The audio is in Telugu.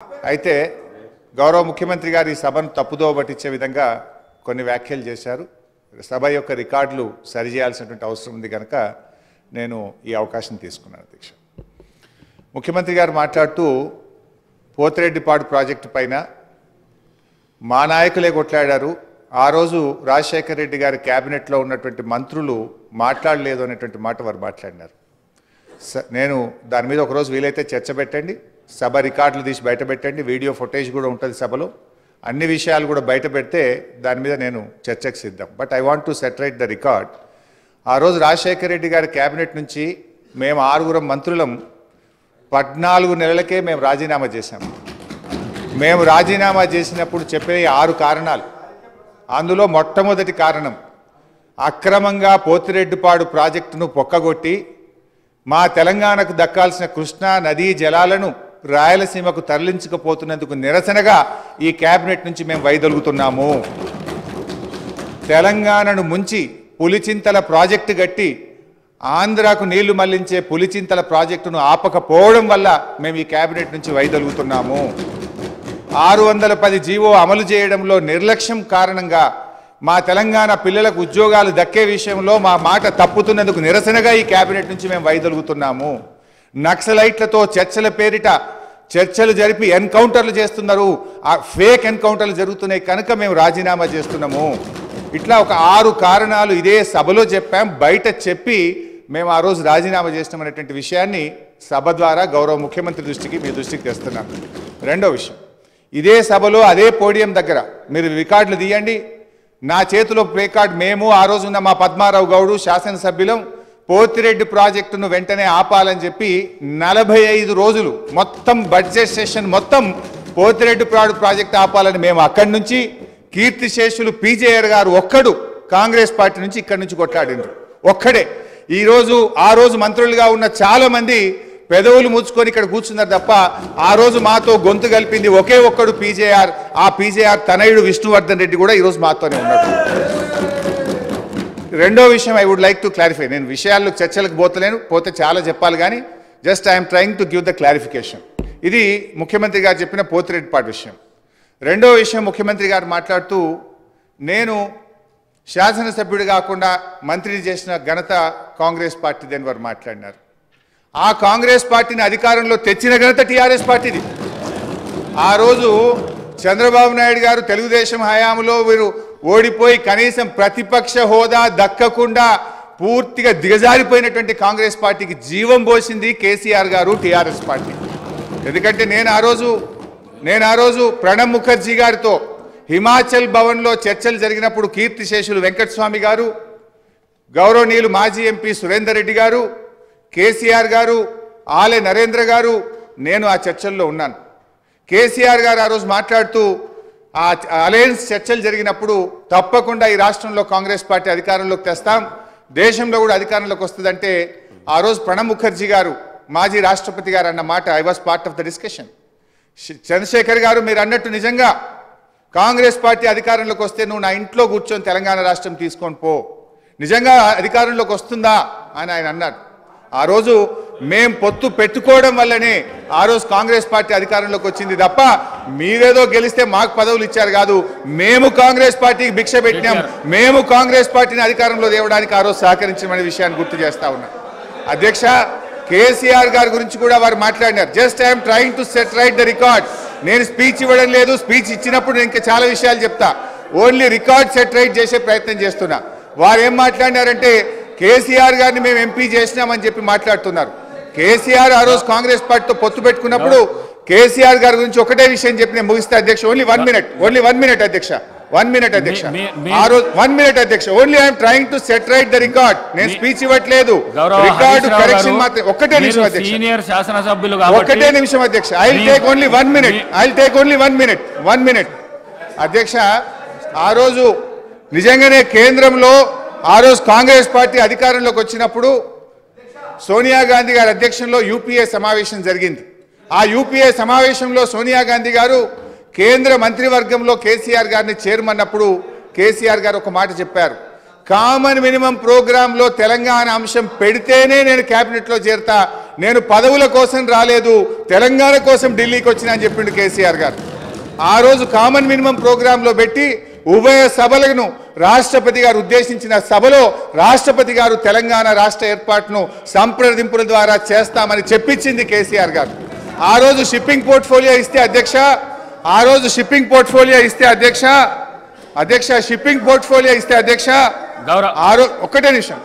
అయితే గౌరవ ముఖ్యమంత్రి గారు ఈ సభను తప్పుదోవ పట్టించే విధంగా కొన్ని వ్యాఖ్యలు చేశారు. సభ యొక్క రికార్డులు సరిచేయాల్సినటువంటి అవసరం ఉంది కనుక నేను ఈ అవకాశం తీసుకున్నాను. అధ్యక్ష, ముఖ్యమంత్రి గారు మాట్లాడుతూ పోతిరెడ్డిపాడు ప్రాజెక్టు పైన మా నాయకులే కొట్లాడారు, ఆ రోజు రాజశేఖర రెడ్డి గారి క్యాబినెట్లో ఉన్నటువంటి మంత్రులు మాట్లాడలేదు అనేటువంటి మాట వారు మాట్లాడినారు. నేను దాని మీద ఒకరోజు వీలైతే చర్చ పెట్టండి, సభ రికార్డులు తీసి బయట పెట్టండి, వీడియో ఫుటేజ్ కూడా ఉంటుంది సభలో, అన్ని విషయాలు కూడా బయట పెడితే దాని మీద నేను చర్చకు సిద్ధం. But I want to reiterate the record. ఆ రోజు రాజశేఖర రెడ్డి గారి క్యాబినెట్ నుంచి మేము 6 మంత్రులం 14 నెలలకే మేము రాజీనామా చేశాము. మేము రాజీనామా చేసినప్పుడు చెప్పే 6 కారణాలు, అందులో మొట్టమొదటి కారణం అక్రమంగా పోతిరెడ్డిపాడు ప్రాజెక్టును పొక్కగొట్టి మా తెలంగాణకు దక్కాల్సిన కృష్ణా నదీ జలాలను రాయలసీమకు తరలించకపోతున్నందుకు నిరసనగా ఈ క్యాబినెట్ నుంచి మేము వైదొలుగుతున్నాము. తెలంగాణను ముంచి పులిచింతల ప్రాజెక్టు కట్టి ఆంధ్రాకు నీళ్లు మళ్లించే పులిచింతల ప్రాజెక్టును ఆపకపోవడం వల్ల మేము ఈ క్యాబినెట్ నుంచి వైదొలుగుతున్నాము. 610 జీవో అమలు చేయడంలో నిర్లక్ష్యం కారణంగా మా తెలంగాణ పిల్లలకు ఉద్యోగాలు దక్కే విషయంలో మా మాట తప్పుతున్నందుకు నిరసనగా ఈ క్యాబినెట్ నుంచి మేము వైదొలుగుతున్నాము. నక్సలైట్లతో చర్చల పేరిట చర్చలు జరిపి ఎన్కౌంటర్లు చేస్తున్నారు, ఆ ఫేక్ ఎన్కౌంటర్లు జరుగుతున్నాయి కనుక మేము రాజీనామా చేస్తున్నాము. ఇట్లా ఒక 6 కారణాలు ఇదే సభలో చెప్పాం, బయట చెప్పి మేము ఆ రోజు రాజీనామా చేసినామనేటువంటి విషయాన్ని సభ ద్వారా గౌరవ ముఖ్యమంత్రి దృష్టికి మీ దృష్టికి తెస్తున్నాం. రెండో విషయం, ఇదే సభలో అదే పోడియం దగ్గర మీరు రికార్డులు తీయండి, నా చేతిలో ప్లే కార్డ్, మేము ఆ రోజున్న మా పద్మారావు గౌడు శాసనసభ్యులం పోతిరెడ్డి ప్రాజెక్టును వెంటనే ఆపాలని చెప్పి 45 రోజులు మొత్తం బడ్జెట్ సెషన్ మొత్తం పోతిరెడ్డిపాడు ప్రాజెక్టు ఆపాలని మేము అక్కడి నుంచి కీర్తిశేషులు పీజేఆర్ గారు ఒక్కడు కాంగ్రెస్ పార్టీ నుంచి ఇక్కడి నుంచి కొట్లాడిండ్రు ఒక్కడే. ఈరోజు ఆ రోజు మంత్రులుగా ఉన్న చాలా మంది పెదవులు మూసుకొని ఇక్కడ కూర్చున్నారు తప్ప ఆ రోజు మాతో గొంతు కలిపింది ఒకే ఒక్కడు పీజేఆర్. ఆ పీజేఆర్ తనయుడు విష్ణువర్ధన్ రెడ్డి కూడా ఈరోజు మాతోనే ఉన్నాడు. రెండో విషయం I would like to clarify. నేను విషయాల్లో చర్చలకు పోతే చాలా చెప్పాలి కానీ just I'm trying to give the clarification. ఇది ముఖ్యమంత్రి గారు చెప్పిన పోతిరెడ్డిపాడు విషయం. రెండో విషయం, ముఖ్యమంత్రి గారు మాట్లాడుతూ నేను శాసనసభ్యుడు కాకుండా మంత్రిని చేసిన ఘనత కాంగ్రెస్ పార్టీదని వారు మాట్లాడినారు. ఆ కాంగ్రెస్ పార్టీని అధికారంలో తెచ్చిన ఘనత టీఆర్ఎస్ పార్టీది. ఆ రోజు చంద్రబాబు నాయుడు గారు తెలుగుదేశం హయాంలో వీరు ఓడిపోయి కనీసం ప్రతిపక్ష హోదా దక్కకుండా పూర్తిగా దిగజారిపోయినటువంటి కాంగ్రెస్ పార్టీకి జీవం పోసింది కేసీఆర్ గారు, టీఆర్ఎస్ పార్టీ. ఎందుకంటే నేను ఆ రోజు ప్రణబ్ ముఖర్జీ గారితో హిమాచల్ భవన్లో చర్చలు జరిగినప్పుడు కీర్తిశేషులు వెంకటస్వామి గారు, గౌరవనీయులు మాజీ ఎంపీ సురేందర్ రెడ్డి గారు, కేసీఆర్ గారు, ఆలే నరేంద్ర గారు, నేను ఆ చర్చల్లో ఉన్నాను. కేసీఆర్ గారు ఆ రోజు మాట్లాడుతూ ఆ అలయన్స్ చర్చలు జరిగినప్పుడు తప్పకుండా ఈ రాష్ట్రంలో కాంగ్రెస్ పార్టీ అధికారంలోకి తెస్తాం, దేశంలో కూడా అధికారంలోకి వస్తుందంటే ఆ రోజు ప్రణబ్ ముఖర్జీ గారు మాజీ రాష్ట్రపతి గారు అన్న మాట I was part of the discussion. Chandrashekar garu మీరు అన్నట్టు నిజంగా కాంగ్రెస్ పార్టీ అధికారంలోకి వస్తే నువ్వు నా ఇంట్లో కూర్చొని తెలంగాణ రాష్ట్రం తీసుకొని పో, నిజంగా అధికారంలోకి వస్తుందా అని ఆయన అన్నారు. ఆ రోజు మేం పొత్తు పెట్టుకోవడం వల్లనే ఆ రోజు కాంగ్రెస్ పార్టీ అధికారంలోకి వచ్చింది తప్ప మీరేదో గెలిస్తే మాకు పదవులు ఇచ్చారు కాదు, మేము కాంగ్రెస్ పార్టీకి భిక్ష పెట్టినాం, మేము కాంగ్రెస్ పార్టీని అధికారంలో తేవడానికి ఆ రోజు సహకరించమనే విషయాన్ని గుర్తు చేస్తా ఉన్నా. అధ్యక్ష, కేసీఆర్ గారి గురించి కూడా వారు మాట్లాడినారు. Just I'm trying to set right the record. నేను స్పీచ్ ఇవ్వడం లేదు, స్పీచ్ ఇచ్చినప్పుడు నేను ఇంకా చాలా విషయాలు చెప్తా, ఓన్లీ రికార్డ్ సెట్ రైట్ చేసే ప్రయత్నం చేస్తున్నా. వారు ఏం మాట్లాడినారంటే కేసీఆర్ గారిని మేము ఎంపీ చేసినామని చెప్పి మాట్లాడుతున్నారు. కేసీఆర్ ఆ రోజు కాంగ్రెస్ పార్టీతో పొత్తు పెట్టుకున్నప్పుడు కేసీఆర్ గారి గురించి ఒకటే విషయం చెప్పి నేను ముగిస్తే అధ్యక్ష, ఓన్లీ 1 మినిట్ అధ్యక్ష, 1 మినిట్ అధ్యక్ష, ఆ రోజు 1 మినిట్ అధ్యక్ష, only I'm trying to set right the record. నేను స్పీచ్ ఇవ్వట్లేదు, రికార్డు కరెక్షన్ మాత్రం. ఒక్కటే నిమిషం అధ్యక్ష, ఒకటే నిమిషం అధ్యక్ష, I will take only 1 minute అధ్యక్ష. ఆ రోజు నిజంగానే కేంద్రంలో ఆ రోజు కాంగ్రెస్ పార్టీ అధికారంలోకి వచ్చినప్పుడు సోనియా గాంధీ గారి అధ్యక్షంలో యూపీఏ సమావేశం జరిగింది. ఆ యూపీఏ సమావేశంలో సోనియా గాంధీ గారు కేంద్ర మంత్రివర్గంలో కేసీఆర్ గారిని చేరమన్నప్పుడు కేసీఆర్ గారు ఒక మాట చెప్పారు, కామన్ మినిమం ప్రోగ్రాంలో తెలంగాణ అంశం పెడితేనే నేను క్యాబినెట్లో చేరతా, నేను పదవుల కోసం రాలేదు, తెలంగాణ కోసం ఢిల్లీకి వచ్చినా అని చెప్పిండు కేసీఆర్ గారు. ఆ రోజు కామన్ మినిమం ప్రోగ్రాంలో పెట్టి ఉభయ సభలను రాష్ట్రపతి గారు ఉద్దేశించిన సభలో రాష్ట్రపతి గారు తెలంగాణ రాష్ట్ర ఏర్పాటును సంప్రదింపుల ద్వారా చేస్తామని చెప్పించింది కేసీఆర్ గారు. ఆ రోజు షిప్పింగ్ పోర్ట్ఫోలియో ఇస్తే అధ్యక్ష, షిప్పింగ్ పోర్ట్ఫోలియో ఇస్తే అధ్యక్ష, ఒక్కటే నిమిషం,